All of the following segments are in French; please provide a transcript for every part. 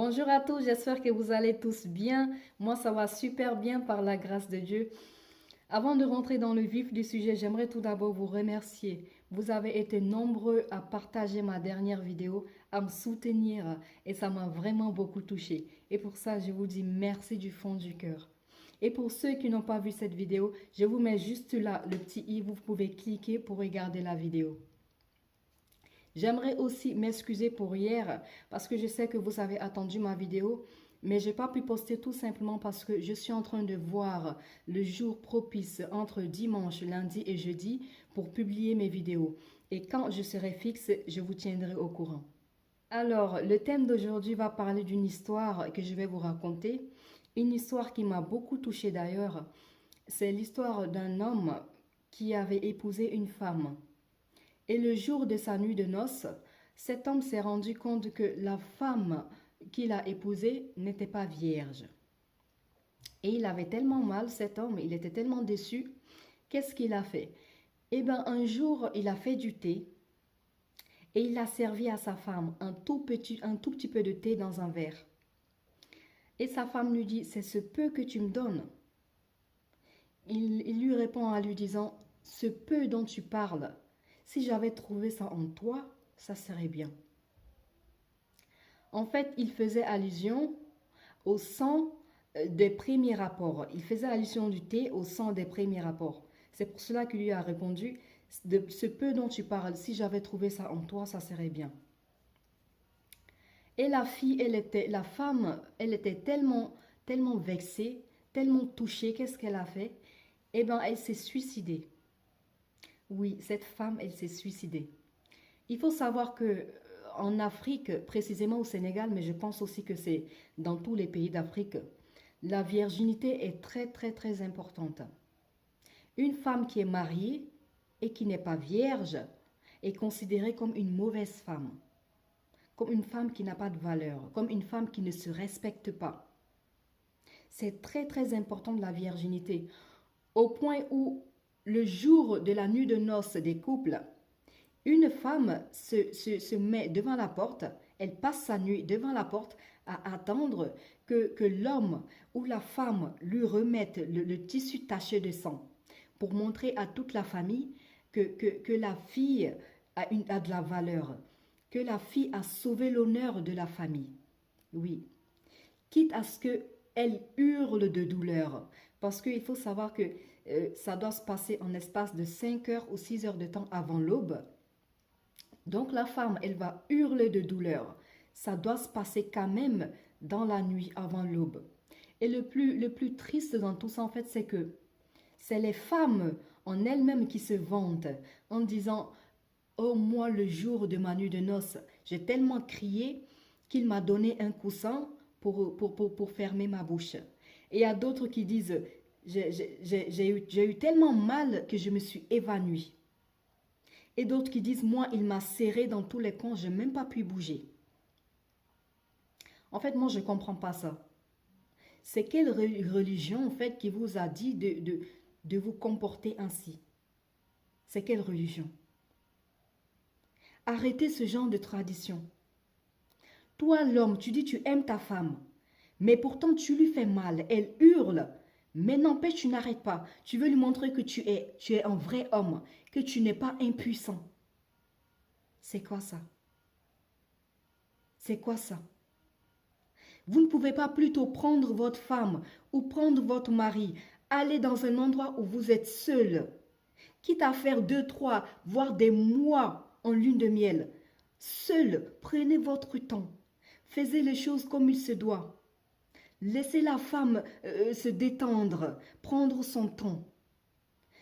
Bonjour à tous, j'espère que vous allez tous bien. Moi, ça va super bien par la grâce de Dieu. Avant de rentrer dans le vif du sujet, j'aimerais tout d'abord vous remercier. Vous avez été nombreux à partager ma dernière vidéo, à me soutenir et ça m'a vraiment beaucoup touché. Et pour ça, je vous dis merci du fond du cœur. Et pour ceux qui n'ont pas vu cette vidéo, je vous mets juste là le petit i, vous pouvez cliquer pour regarder la vidéo. J'aimerais aussi m'excuser pour hier parce que je sais que vous avez attendu ma vidéo, mais je n'ai pas pu poster tout simplement parce que je suis en train de voir le jour propice entre dimanche, lundi et jeudi pour publier mes vidéos. Et quand je serai fixe, je vous tiendrai au courant. Alors, le thème d'aujourd'hui va parler d'une histoire que je vais vous raconter. Une histoire qui m'a beaucoup touchée d'ailleurs. C'est l'histoire d'un homme qui avait épousé une femme. Et le jour de sa nuit de noces, cet homme s'est rendu compte que la femme qu'il a épousée n'était pas vierge. Et il avait tellement mal, cet homme, il était tellement déçu. Qu'est-ce qu'il a fait? Eh bien, un jour, il a fait du thé et il a servi à sa femme un tout petit peu de thé dans un verre. Et sa femme lui dit, c'est ce peu que tu me donnes. Il lui répond en lui disant, ce peu dont tu parles, si j'avais trouvé ça en toi, ça serait bien. En fait, il faisait allusion au sang des premiers rapports. Il faisait allusion du thé au sang des premiers rapports. C'est pour cela qu'il lui a répondu, de ce peu dont tu parles, si j'avais trouvé ça en toi, ça serait bien. Et la femme, elle était tellement vexée, tellement touchée. Qu'est-ce qu'elle a fait? Eh bien, elle s'est suicidée. Oui, cette femme, elle s'est suicidée. Il faut savoir que en Afrique, précisément au Sénégal, mais je pense aussi que c'est dans tous les pays d'Afrique, la virginité est très importante. Une femme qui est mariée et qui n'est pas vierge est considérée comme une mauvaise femme, comme une femme qui n'a pas de valeur, comme une femme qui ne se respecte pas. C'est très important de la virginité, au point où le jour de la nuit de noces des couples, une femme se met devant la porte, elle passe sa nuit devant la porte à attendre que l'homme ou la femme lui remette le tissu taché de sang pour montrer à toute la famille que la fille a de la valeur, que la fille a sauvé l'honneur de la famille. Oui, quitte à ce qu'elle hurle de douleur, parce qu'il faut savoir que ça doit se passer en espace de 5 heures ou 6 heures de temps avant l'aube. Donc la femme, elle va hurler de douleur. Ça doit se passer quand même dans la nuit avant l'aube. Et le plus triste dans tout ça, en fait, c'est que c'est les femmes en elles-mêmes qui se vantent en disant « Oh, moi, le jour de ma nuit de noces, j'ai tellement crié qu'il m'a donné un coussin pour fermer ma bouche. » Et il y a d'autres qui disent « J'ai eu tellement mal que je me suis évanouie. » Et d'autres qui disent, moi, il m'a serré dans tous les coins, je n'ai même pas pu bouger. En fait, moi, je ne comprends pas ça. C'est quelle religion, en fait, qui vous a dit de vous comporter ainsi? C'est quelle religion? Arrêtez ce genre de tradition. Toi, l'homme, tu dis tu aimes ta femme, mais pourtant tu lui fais mal, elle hurle. Mais n'empêche, tu n'arrêtes pas. Tu veux lui montrer que tu es un vrai homme, que tu n'es pas impuissant. C'est quoi ça? C'est quoi ça? Vous ne pouvez pas plutôt prendre votre femme ou prendre votre mari, aller dans un endroit où vous êtes seul, quitte à faire 2, 3, voire des mois en lune de miel. Seul, prenez votre temps. Faites les choses comme il se doit. Laissez la femme se détendre, prendre son temps.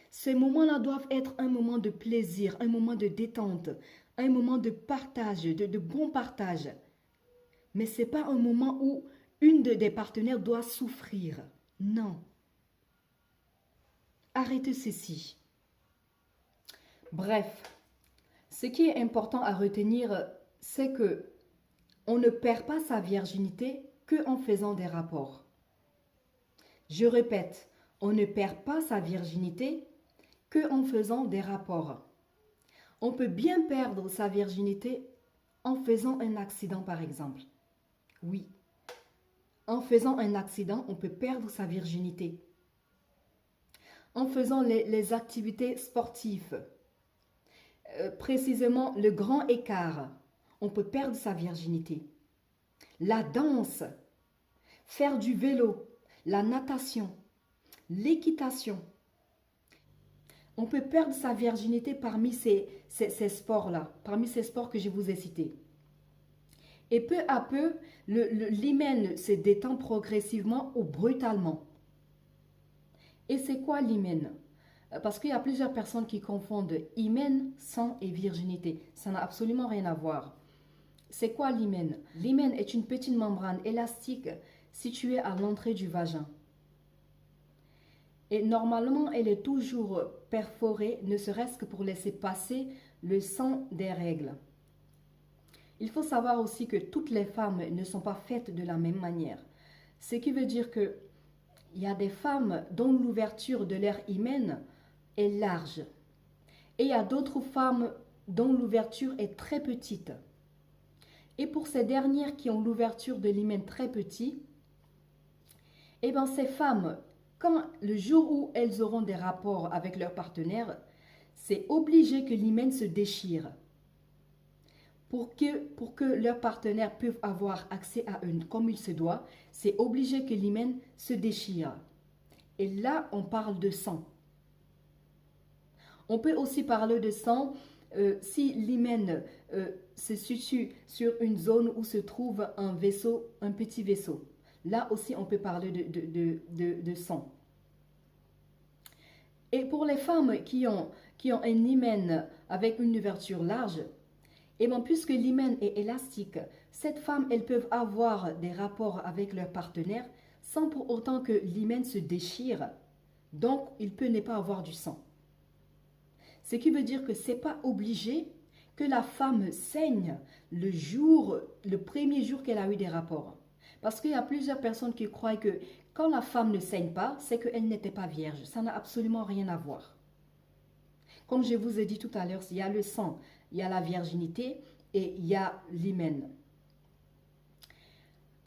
Ces moments-là doivent être un moment de plaisir, un moment de détente, un moment de partage, de bon partage. Mais ce n'est pas un moment où une des partenaires doit souffrir. Non. Arrêtez ceci. Bref, ce qui est important à retenir, c'est que on ne perd pas sa virginité qu'en faisant des rapports. Je répète, on ne perd pas sa virginité qu'en faisant des rapports. On peut bien perdre sa virginité en faisant un accident, par exemple. Oui, En faisant un accident, on peut perdre sa virginité. En faisant les activités sportives, précisément le grand écart, on peut perdre sa virginité. La danse, faire du vélo, la natation, l'équitation. On peut perdre sa virginité parmi ces sports-là, parmi ces sports que je vous ai cités. Et peu à peu, l'hymen se détend progressivement ou brutalement. Et c'est quoi l'hymen? Parce qu'il y a plusieurs personnes qui confondent hymen, sang et virginité. Ça n'a absolument rien à voir. C'est quoi l'hymen? L'hymen est une petite membrane élastique située à l'entrée du vagin. Et normalement, elle est toujours perforée, ne serait-ce que pour laisser passer le sang des règles. Il faut savoir aussi que toutes les femmes ne sont pas faites de la même manière. Ce qui veut dire que il y a des femmes dont l'ouverture de leur hymen est large. Et il y a d'autres femmes dont l'ouverture est très petite. Et pour ces dernières qui ont l'ouverture de l'hymen très petit, eh bien ces femmes, quand le jour où elles auront des rapports avec leur partenaire, c'est obligé que l'hymen se déchire. Pour que leur partenaire puisse avoir accès à eux comme il se doit, c'est obligé que l'hymen se déchire. Et là, on parle de sang. On peut aussi parler de sang si l'hymen se situe sur une zone où se trouve un vaisseau, un petit vaisseau. Là aussi, on peut parler de sang. Et pour les femmes qui ont un hymen avec une ouverture large, et bien, puisque l'hymen est élastique, cette femme, elles peuvent avoir des rapports avec leur partenaire sans pour autant que l'hymen se déchire. Donc, il peut ne pas avoir du sang. Ce qui veut dire que ce n'est pas obligé que la femme saigne le premier jour qu'elle a eu des rapports. Parce qu'il y a plusieurs personnes qui croient que quand la femme ne saigne pas, c'est qu'elle n'était pas vierge. Ça n'a absolument rien à voir. Comme je vous ai dit tout à l'heure, il y a le sang, il y a la virginité et il y a l'hymen.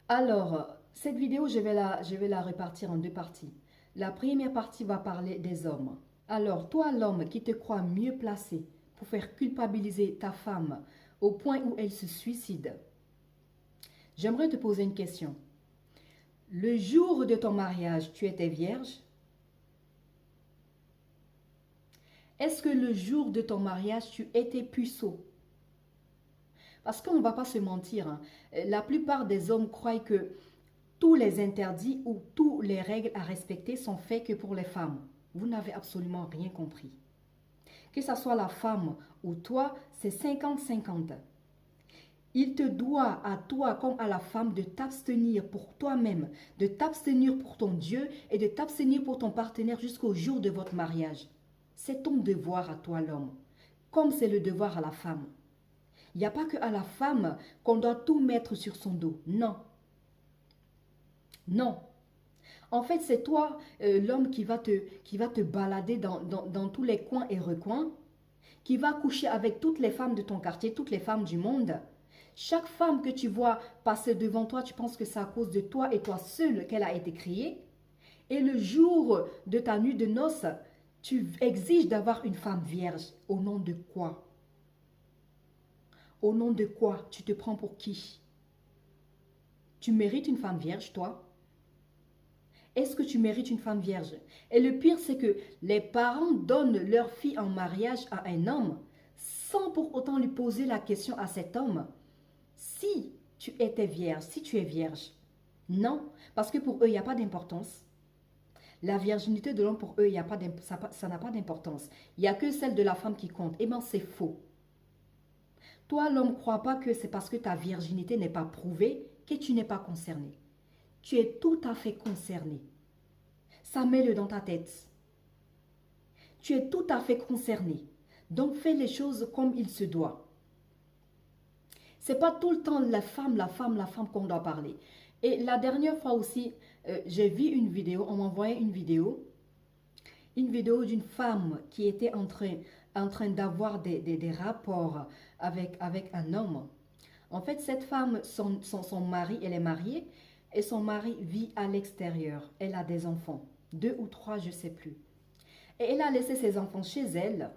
Alors, cette vidéo, je vais la répartir en deux parties. La première partie va parler des hommes. Alors, toi, l'homme qui te croit mieux placé pour faire culpabiliser ta femme au point où elle se suicide, j'aimerais te poser une question. Le jour de ton mariage, tu étais vierge? Est-ce que le jour de ton mariage, tu étais puceau? Parce qu'on ne va pas se mentir, hein. La plupart des hommes croient que tous les interdits ou toutes les règles à respecter sont faits que pour les femmes. Vous n'avez absolument rien compris. Que ce soit la femme ou toi, c'est 50-50. Il te doit à toi comme à la femme de t'abstenir pour toi-même, de t'abstenir pour ton Dieu et de t'abstenir pour ton partenaire jusqu'au jour de votre mariage. C'est ton devoir à toi l'homme, comme c'est le devoir à la femme. Il n'y a pas que à la femme qu'on doit tout mettre sur son dos. Non. Non. En fait, c'est toi, l'homme, qui va te balader dans tous les coins et recoins, qui va coucher avec toutes les femmes de ton quartier, toutes les femmes du monde. Chaque femme que tu vois passer devant toi, tu penses que c'est à cause de toi et toi seul qu'elle a été créée. Et le jour de ta nuit de noces, tu exiges d'avoir une femme vierge. Au nom de quoi? Au nom de quoi? Tu te prends pour qui? Tu mérites une femme vierge, toi? Est-ce que tu mérites une femme vierge? Et le pire, c'est que les parents donnent leur fille en mariage à un homme sans pour autant lui poser la question à cet homme. Si tu étais vierge, si tu es vierge. Non, parce que pour eux, il n'y a pas d'importance. La virginité de l'homme, pour eux, ça n'a pas d'importance. Il n'y a que celle de la femme qui compte. Eh bien, c'est faux. Toi, l'homme, ne crois pas que c'est parce que ta virginité n'est pas prouvée que tu n'es pas concerné. Tu es tout à fait concerné. Ça, mets-le dans ta tête. Tu es tout à fait concerné. Donc, fais les choses comme il se doit. C'est pas tout le temps la femme qu'on doit parler. Et la dernière fois aussi, j'ai vu une vidéo, on m'envoyait une vidéo d'une femme qui était en train d'avoir des rapports avec un homme. En fait, cette femme, son mari, elle est mariée, et son mari vit à l'extérieur. Elle a des enfants, 2 ou 3, je ne sais plus. Et elle a laissé ses enfants chez elle.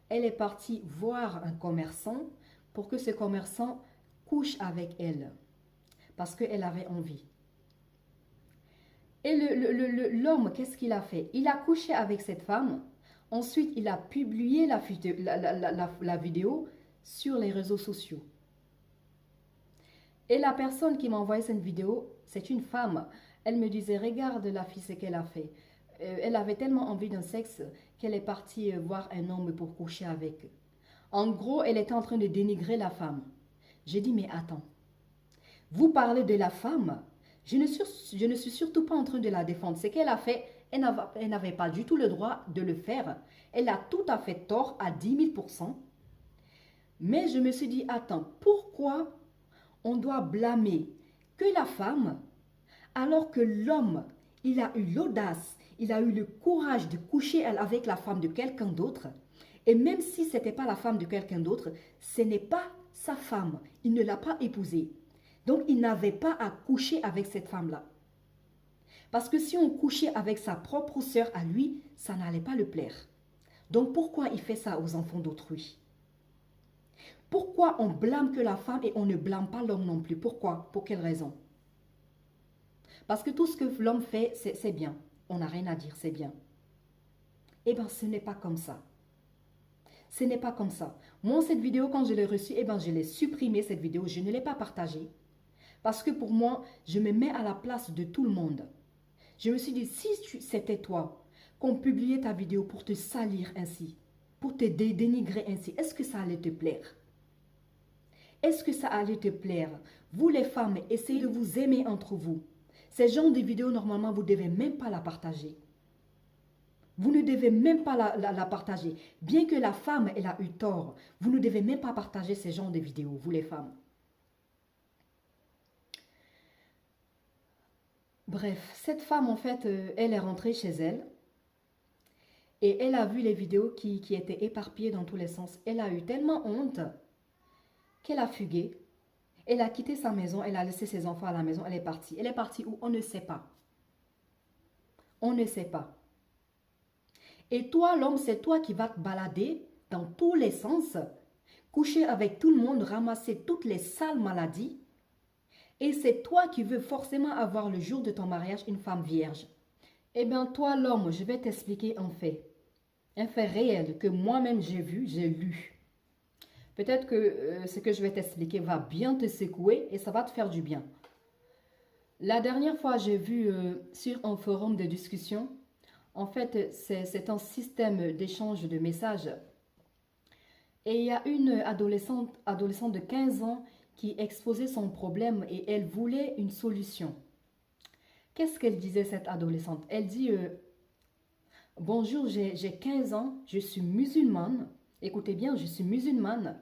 Elle est partie voir un commerçant pour que ce commerçant couche avec elle, parce qu'elle avait envie. Et l'homme, qu'est-ce qu'il a fait? Il a couché avec cette femme. Ensuite, il a publié la vidéo sur les réseaux sociaux. Et la personne qui m'a envoyé cette vidéo, c'est une femme. Elle me disait, regarde la fille, ce qu'elle a fait. Elle avait tellement envie d'un sexe qu'elle est partie voir un homme pour coucher avec. En gros, elle était en train de dénigrer la femme. J'ai dit, mais attends, vous parlez de la femme? Je ne suis surtout pas en train de la défendre. Ce qu'elle a fait, elle n'avait pas du tout le droit de le faire. Elle a tout à fait tort à 10 000%. Mais je me suis dit, attends, pourquoi on doit blâmer que la femme, alors que l'homme, il a eu l'audace, il a eu le courage de coucher avec la femme de quelqu'un d'autre. Et même si ce n'était pas la femme de quelqu'un d'autre, ce n'est pas sa femme. Il ne l'a pas épousée. Donc, il n'avait pas à coucher avec cette femme-là. Parce que si on couchait avec sa propre sœur à lui, ça n'allait pas le plaire. Donc, pourquoi il fait ça aux enfants d'autrui? Pourquoi on blâme que la femme et on ne blâme pas l'homme non plus? Pourquoi? Pour quelle raison? Parce que tout ce que l'homme fait, c'est bien. On n'a rien à dire, c'est bien. Eh bien, ce n'est pas comme ça. Ce n'est pas comme ça. Moi, cette vidéo, quand je l'ai reçue, eh bien, je l'ai supprimée, cette vidéo. Je ne l'ai pas partagée. Parce que pour moi, je me mets à la place de tout le monde. Je me suis dit, si c'était toi, qu'on publiait ta vidéo pour te salir ainsi, pour te dénigrer ainsi, est-ce que ça allait te plaire? Est-ce que ça allait te plaire? Vous les femmes, essayez de vous aimer entre vous. Ces genres de vidéos, normalement, vous ne devez même pas la partager. Vous ne devez même pas la partager. Bien que la femme, elle a eu tort, vous ne devez même pas partager ces genres de vidéos, vous les femmes. Bref, cette femme, en fait, elle est rentrée chez elle et elle a vu les vidéos qui étaient éparpillées dans tous les sens. Elle a eu tellement honte qu'elle a fugué. Elle a quitté sa maison, elle a laissé ses enfants à la maison, elle est partie. Elle est partie où? On ne sait pas. On ne sait pas. Et toi, l'homme, c'est toi qui vas te balader dans tous les sens, coucher avec tout le monde, ramasser toutes les sales maladies. Et c'est toi qui veux forcément avoir le jour de ton mariage une femme vierge. Eh bien, toi, l'homme, je vais t'expliquer un fait réel que moi-même j'ai vu, j'ai lu. Peut-être que ce que je vais t'expliquer va bien te secouer et ça va te faire du bien. La dernière fois, j'ai vu sur un forum de discussion, en fait, c'est un système d'échange de messages. Et il y a une adolescente de 15 ans qui exposait son problème et elle voulait une solution. Qu'est-ce qu'elle disait, cette adolescente? Elle dit, bonjour, j'ai 15 ans, je suis musulmane. Écoutez bien, je suis musulmane.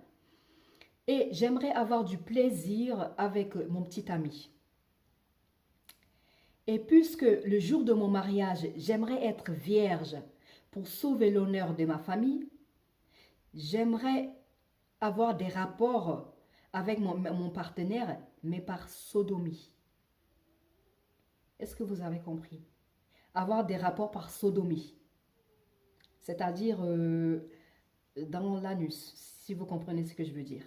Et j'aimerais avoir du plaisir avec mon petit ami. Et puisque le jour de mon mariage, j'aimerais être vierge pour sauver l'honneur de ma famille, j'aimerais avoir des rapports avec mon partenaire, mais par sodomie. Est-ce que vous avez compris? Avoir des rapports par sodomie. C'est-à-dire dans l'anus, si vous comprenez ce que je veux dire.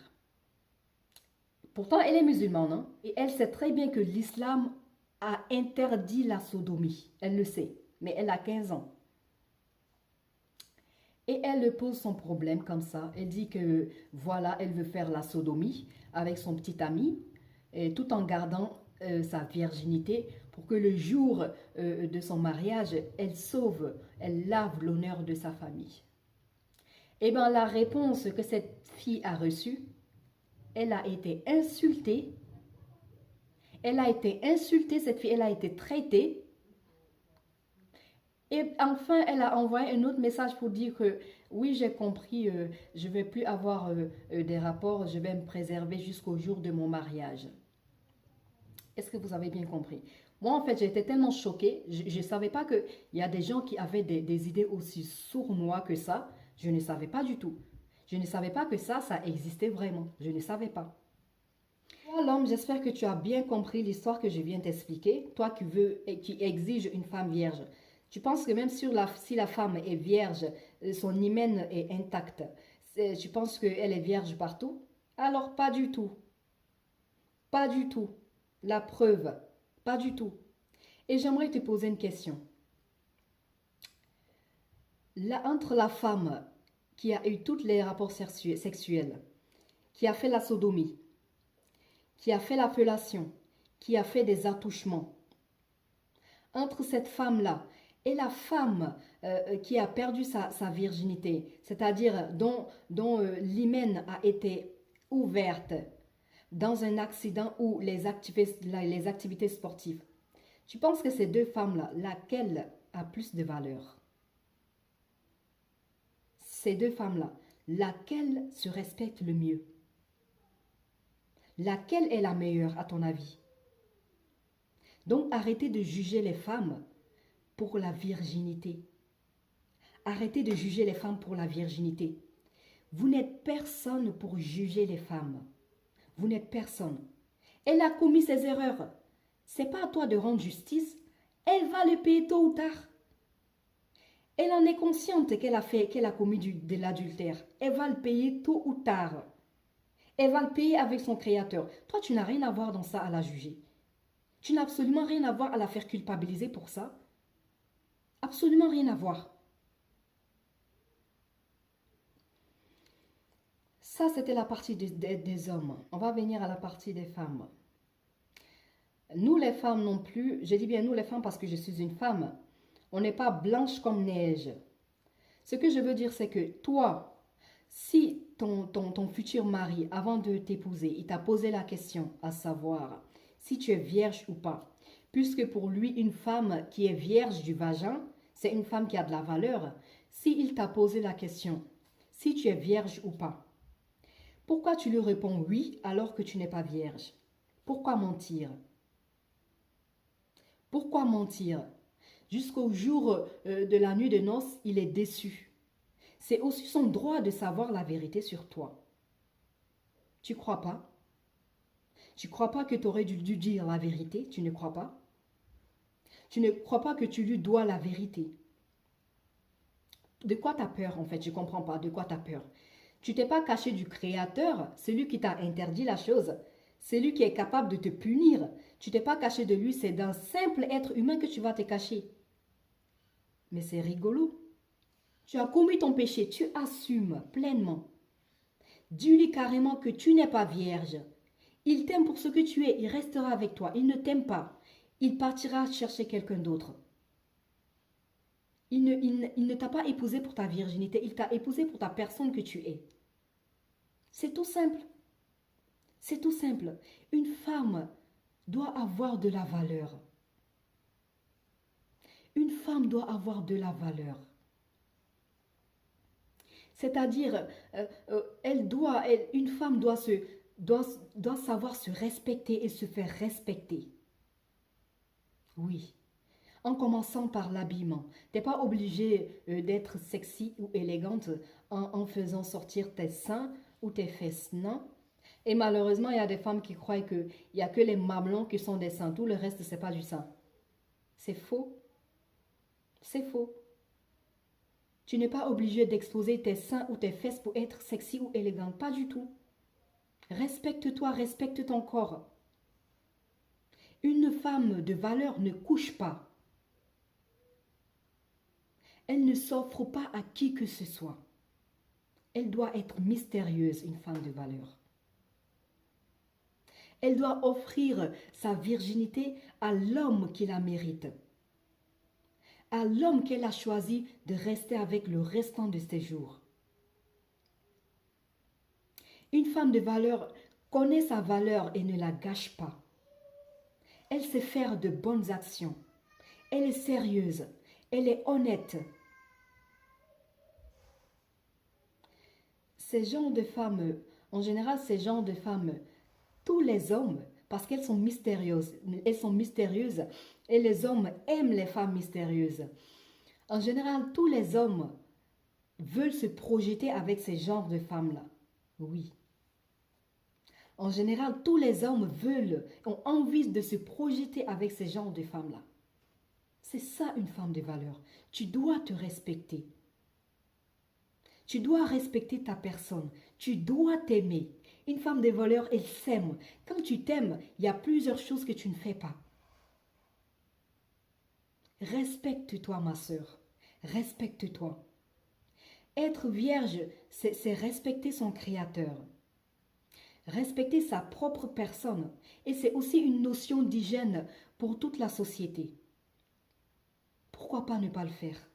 Pourtant, elle est musulmane, hein? Et elle sait très bien que l'islam a interdit la sodomie. Elle le sait, mais elle a 15 ans. Et elle pose son problème comme ça. Elle dit que voilà, elle veut faire la sodomie avec son petit ami, et tout en gardant sa virginité pour que le jour de son mariage, elle sauve, elle lave l'honneur de sa famille. Eh bien, la réponse que cette fille a reçue, elle a été insultée. Elle a été insultée, cette fille, elle a été traitée. Et enfin, elle a envoyé un autre message pour dire que oui, j'ai compris, je ne vais plus avoir des rapports, je vais me préserver jusqu'au jour de mon mariage. Est-ce que vous avez bien compris? Moi, en fait, j'ai été tellement choquée, je ne savais pas qu'il y a des gens qui avaient des idées aussi sournois que ça. Je ne savais pas du tout. Je ne savais pas que ça existait vraiment. Je ne savais pas. Toi, l'homme, j'espère que tu as bien compris l'histoire que je viens t'expliquer. Toi qui veux et qui exige une femme vierge. Tu penses que même si la femme est vierge, son hymen est intact, tu penses qu'elle est vierge partout? Alors, pas du tout. Pas du tout. La preuve, pas du tout. Et j'aimerais te poser une question. Là, entre la femme qui a eu tous les rapports sexuels, qui a fait la sodomie, qui a fait la fellation, qui a fait des attouchements, entre cette femme-là et la femme qui a perdu sa virginité, c'est-à-dire dont l'hymen a été ouverte dans un accident ou les activités sportives, tu penses que ces deux femmes-là, laquelle a plus de valeur? Ces deux femmes-là, laquelle se respecte le mieux? Laquelle est la meilleure à ton avis? Donc arrêtez de juger les femmes pour la virginité. Arrêtez de juger les femmes pour la virginité. Vous n'êtes personne pour juger les femmes. Vous n'êtes personne. Elle a commis ses erreurs. C'est pas à toi de rendre justice. Elle va le payer tôt ou tard. Elle en est consciente qu'elle a commis de l'adultère. Elle va le payer tôt ou tard. Elle va le payer avec son créateur. Toi, tu n'as rien à voir dans ça à la juger. Tu n'as absolument rien à voir à la faire culpabiliser pour ça. Absolument rien à voir. Ça, c'était la partie des hommes. On va venir à la partie des femmes. Nous, les femmes non plus, je dis bien nous, les femmes, parce que je suis une femme, on n'est pas blanche comme neige. Ce que je veux dire, c'est que toi, si ton futur mari, avant de t'épouser, il t'a posé la question à savoir si tu es vierge ou pas, puisque pour lui, une femme qui est vierge du vagin, c'est une femme qui a de la valeur, s'il t'a posé la question si tu es vierge ou pas, pourquoi tu lui réponds oui alors que tu n'es pas vierge? Pourquoi mentir? Pourquoi mentir? Jusqu'au jour de la nuit de noces, il est déçu. C'est aussi son droit de savoir la vérité sur toi. Tu crois pas? Tu crois pas que tu aurais dû dire la vérité? Tu ne crois pas? Tu ne crois pas que tu lui dois la vérité? De quoi tu as peur en fait? Je ne comprends pas. De quoi tu as peur? Tu t'es pas caché du Créateur, celui qui t'a interdit la chose. C'est lui qui est capable de te punir. Tu t'es pas caché de lui, c'est d'un simple être humain que tu vas te cacher. Mais c'est rigolo. Tu as commis ton péché, tu assumes pleinement. Dis-lui carrément que tu n'es pas vierge. Il t'aime pour ce que tu es, il restera avec toi. Il ne t'aime pas. Il partira chercher quelqu'un d'autre. Il ne t'a pas épousé pour ta virginité, il t'a épousé pour ta personne que tu es. C'est tout simple. C'est tout simple. Une femme doit avoir de la valeur. Une femme doit avoir de la valeur. C'est-à-dire, une femme doit savoir se respecter et se faire respecter. Oui. En commençant par l'habillement. Tu n'es pas obligé d'être sexy ou élégante en faisant sortir tes seins ou tes fesses, non? Et malheureusement, il y a des femmes qui croient qu'il n'y a que les mamelons qui sont des seins. Tout le reste, ce n'est pas du sein. C'est faux. C'est faux. Tu n'es pas obligé d'exposer tes seins ou tes fesses pour être sexy ou élégante. Pas du tout. Respecte-toi, respecte ton corps. Une femme de valeur ne couche pas. Elle ne s'offre pas à qui que ce soit. Elle doit être mystérieuse, une femme de valeur. Elle doit offrir sa virginité à l'homme qui la mérite. À l'homme qu'elle a choisi de rester avec le restant de ses jours. Une femme de valeur connaît sa valeur et ne la gâche pas. Elle sait faire de bonnes actions. Elle est sérieuse. Elle est honnête. Ces genres de femmes, en général, ces genres de femmes, tous les hommes, parce qu'elles sont mystérieuses et les hommes aiment les femmes mystérieuses. En général, tous les hommes veulent se projeter avec ces genres de femmes-là. Oui. En général, tous les hommes veulent, ont envie de se projeter avec ces genres de femmes-là. C'est ça une femme de valeur. Tu dois te respecter. Tu dois respecter ta personne. Tu dois t'aimer. Une femme de valeur, elle s'aime. Quand tu t'aimes, il y a plusieurs choses que tu ne fais pas. Respecte-toi, ma sœur. Respecte-toi. Être vierge, c'est respecter son créateur. Respecter sa propre personne. Et c'est aussi une notion d'hygiène pour toute la société. Pourquoi pas ne pas le faire?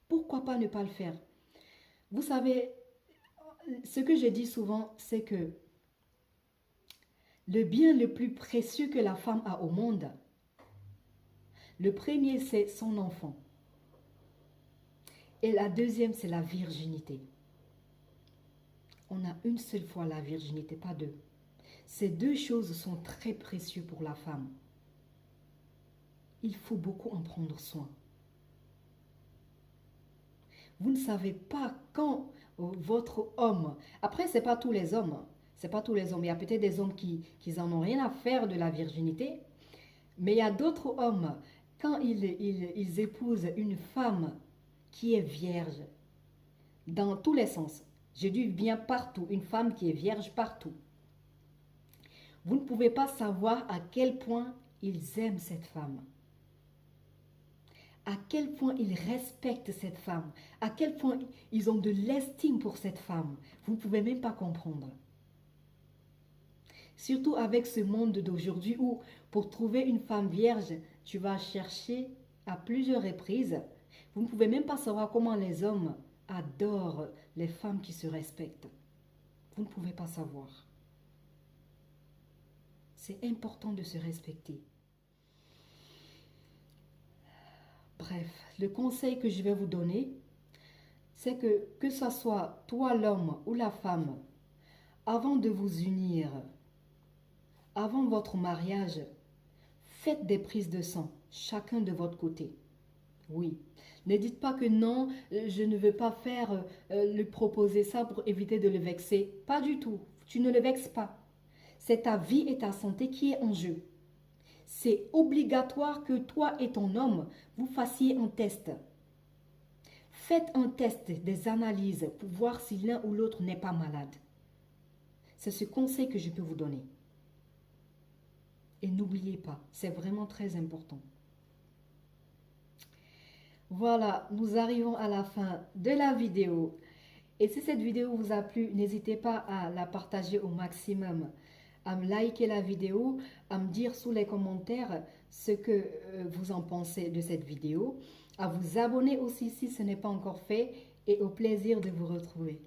Pourquoi pas ne pas le faire? Vous savez, ce que je dis souvent, c'est que le bien le plus précieux que la femme a au monde, le premier, c'est son enfant. Et la deuxième, c'est la virginité. On a une seule fois la virginité, pas deux. Ces deux choses sont très précieuses pour la femme. Il faut beaucoup en prendre soin. Vous ne savez pas quand votre homme, après c'est pas tous les hommes, c'est pas tous les hommes, il y a peut-être des hommes qui en ont rien à faire de la virginité, mais il y a d'autres hommes, quand ils épousent une femme qui est vierge, dans tous les sens, je dis bien partout, une femme qui est vierge partout, vous ne pouvez pas savoir à quel point ils aiment cette femme. À quel point ils respectent cette femme, à quel point ils ont de l'estime pour cette femme. Vous ne pouvez même pas comprendre. Surtout avec ce monde d'aujourd'hui où pour trouver une femme vierge, tu vas chercher à plusieurs reprises. Vous ne pouvez même pas savoir comment les hommes adorent les femmes qui se respectent. Vous ne pouvez pas savoir. C'est important de se respecter. Bref, le conseil que je vais vous donner, c'est que ce soit toi l'homme ou la femme, avant de vous unir, avant votre mariage, faites des prises de sang, chacun de votre côté. Oui, ne dites pas que non, je ne veux pas faire, lui proposer ça pour éviter de le vexer. Pas du tout, tu ne le vexes pas. C'est ta vie et ta santé qui est en jeu. C'est obligatoire que toi et ton homme, vous fassiez un test. Faites un test, des analyses pour voir si l'un ou l'autre n'est pas malade. C'est ce conseil que je peux vous donner. Et n'oubliez pas, c'est vraiment très important. Voilà, nous arrivons à la fin de la vidéo. Et si cette vidéo vous a plu, n'hésitez pas à la partager au maximum, à me liker la vidéo, à me dire sous les commentaires ce que vous en pensez de cette vidéo, à vous abonner aussi si ce n'est pas encore fait et au plaisir de vous retrouver.